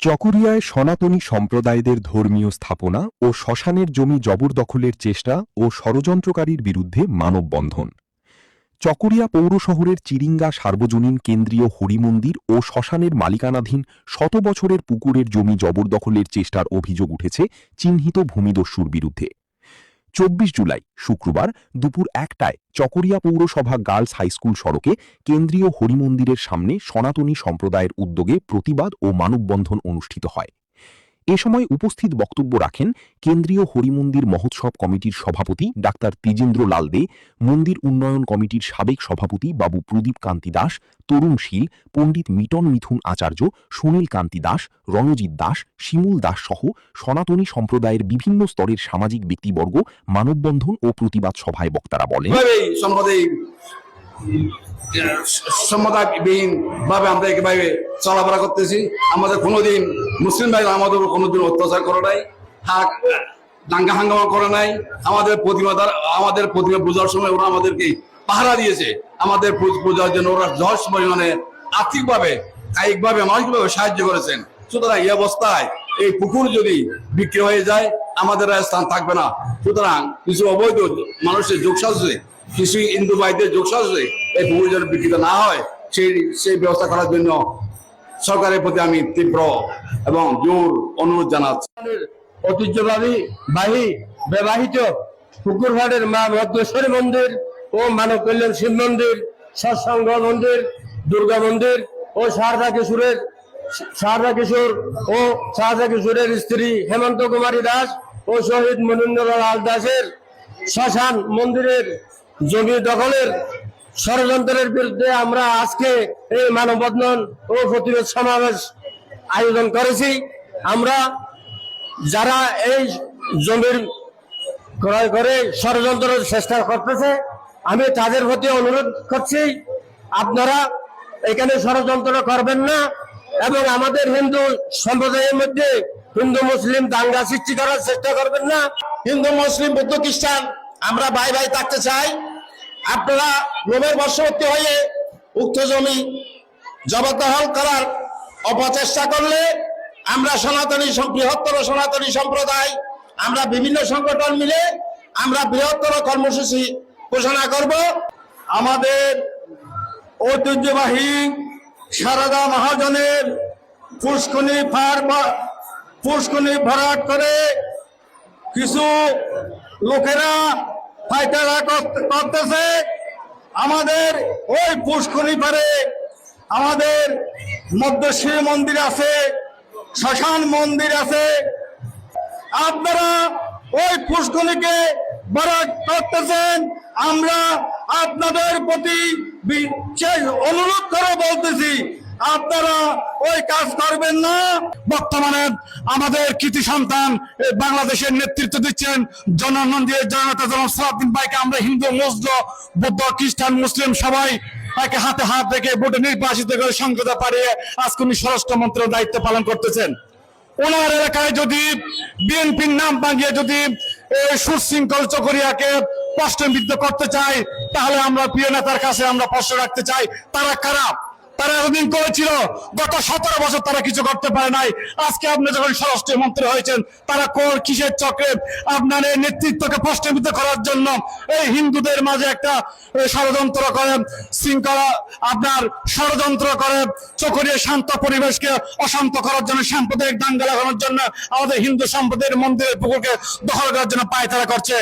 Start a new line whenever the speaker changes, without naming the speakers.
চকরিয়ায় সনাতনী সম্প্রদায়দের ধর্মীয় স্থাপনা ও শ্মশানের জমি জবরদখলের চেষ্টা ও ষড়যন্ত্রকারীর বিরুদ্ধে মানববন্ধন। চকরিয়া পৌর শহরের চিরিঙ্গা সার্বজনীন কেন্দ্রীয় হরিমন্দির ও শ্মশানের মালিকানাধীন শত বছরের পুকুরের জমি জবরদখলের চেষ্টার অভিযোগ উঠেছে চিহ্নিত ভূমিদস্যুর বিরুদ্ধে। 24 জুলাই শুক্রবার দুপুর 1টায় চকরিয়া পৌরসভা গার্লস হাইস্কুল সড়কে কেন্দ্রীয় হরিমন্দিরের সামনে সনাতনী সম্প্রদায়ের উদ্যোগে প্রতিবাদ ও মানববন্ধন অনুষ্ঠিত হয়। এ সময় উপস্থিত বক্তব্য রাখেন কেন্দ্রীয় হরিমন্দির মহোৎসব কমিটির সভাপতি ডাক্তার তেজেন্দ্র লাল দে, মন্দির উন্নয়ন কমিটির সাবেক সভাপতি বাবু প্রদীপ কান্তি দাস, তরুণ শীল, পণ্ডিত মিটন মিথুন আচার্য, সুনীল কান্তি দাস, রণজিৎ দাস, শিমুল দাস সহ সনাতনী সম্প্রদায়ের বিভিন্ন স্তরের সামাজিক ব্যক্তিবর্গ মানববন্ধন ও প্রতিবাদ সভায় বক্তারা বলেন,
সম্মতাবিহীন ভাবে আমরা একেবারে চলাফেরা করতেছি। আমাদের কোনোদিন মুসলিম ভাই আমাদের কোনোদিন অত্যাচার করে নাই, দাঙ্গা হাঙ্গামা করে নাই। আমাদের প্রতিমা পূজার সময় ওরা আমাদেরকে পাহারা দিয়েছে। আমাদের পূজার জন্য ওরা যথেষ্ট পরিমাণে আর্থিকভাবে, কায়িকভাবে, মানসিকভাবে সাহায্য করেছেন। সুতরাং এই অবস্থায় এই পুকুর যদি বিক্রি হয়ে যায় আমাদের স্থান থাকবে না। সুতরাং কিছু অবৈধ মানুষের যোগসাজে, কিছু হিন্দু ভাইদের যোগসাজে এই পুকুর যেন বিকৃত না হয় সেই ব্যবস্থা করার জন্য সরকারের প্রতি আমি তীব্র এবং জোর অনুরোধ জানাচ্ছি।
ঐতিহ্যবাহী ব্যবহৃত পুকুরঘাটের মা মধ্যেশ্বরী মন্দির ও মানব কল্যাণ শিব মন্দির, সৎসঙ্গ মন্দির, দুর্গা মন্দির ও শারদা কিশোরের স্ত্রী হেমন্ত কুমারী দাস ও শহীদ মনীন্দ্রলাল দাসের শ্মশান মন্দিরের জমি দখলের ষড়যন্ত্রের বিরুদ্ধে আমরা আজকে এই মানববন্ধন ও প্রতিবাদ সমাবেশ আয়োজন করেছি। আমরা যারা এই জমির ক্রয় করে ষড়যন্ত্রের চেষ্টা করতেছে, আমি তাদের প্রতি অনুরোধ করছি, আপনারা এখানে ষড়যন্ত্র করবেন না এবং আমাদের হিন্দু সম্প্রদায়ের মধ্যে হিন্দু মুসলিম দাঙ্গা সৃষ্টি করার চেষ্টা করবেন না।
হিন্দু মুসলিম বৌদ্ধ খ্রিস্টান আমরা ভাই ভাই থাকতে চাই। আপনারা লোভের বশবর্তী হয়ে উক্ত জমি জবরদখল করার অপচেষ্টা করলে আমরা বৃহত্তর সনাতনী সম্প্রদায়, আমরা বিভিন্ন সংগঠন মিলে আমরা বৃহত্তর কর্মসূচি ঘোষণা করব।
আমাদের ঐতিহ্যবাহী সারদা মহাজনের পুষ্কনি ভরাট করে কিছু লোকেরা পায়তারা করতেছে। আমাদের ওই পুষ্কনি পারে আমাদের মধ্যেশ্বরী মন্দির আছে, শ্মশান মন্দির আছে। আপনারা ওই পুষ্কনিকে ভরাট করতেছেন, আমরা আপনাদের প্রতি বিশেষ অনুরোধ করে বলতেছি, আপনারা ওই কাজ করবেন না।
বর্তমানে আমাদের কৃতি সন্তান বাংলাদেশের নেতৃত্ব দিচ্ছেন জনতা সালাউদ্দিন ভাইকে আমরা হিন্দু, বৌদ্ধ, খ্রিস্টান, মুসলিম সবাই একে হাতে হাত রেখে ভোটে নির্বাচিত করে সংসদে পাঠিয়ে আজকে উনি স্বরাষ্ট্রমন্ত্রীর দায়িত্ব পালন করতেছেন। ওনার এলাকায় যদি বিএনপির নাম ভাঙিয়ে যদি সুশৃঙ্খল চকরিয়াকে প্রশ্নবিদ্ধ করতে চাই, তাহলে আমরা প্রিয় নেতার কাছে আমরা প্রশ্ন রাখতে চাই, তারা খারাপ, তারা এতদিন করেছিল, গত 17 বছর তারা কিছু করতে পারে নাই। আজকে আপনি যখন স্বরাষ্ট্রমন্ত্রী হয়েছেন, তারা কিসের চক্রে আপনার এই নেতৃত্বকে প্রশ্নবিদ্ধ করার জন্য এই হিন্দুদের মাঝে একটা ষড়যন্ত্র করে, শৃঙ্খলা আপনার ষড়যন্ত্র করে চকরিয়া শান্ত পরিবেশকে অশান্ত করার জন্য, সাম্প্রদায়িক দাঙ্গা লাগানোর জন্য, আমাদের হিন্দু সম্প্রদায়ের মন্দিরের পুকুরকে দখল করার জন্য পায়তারা করছে।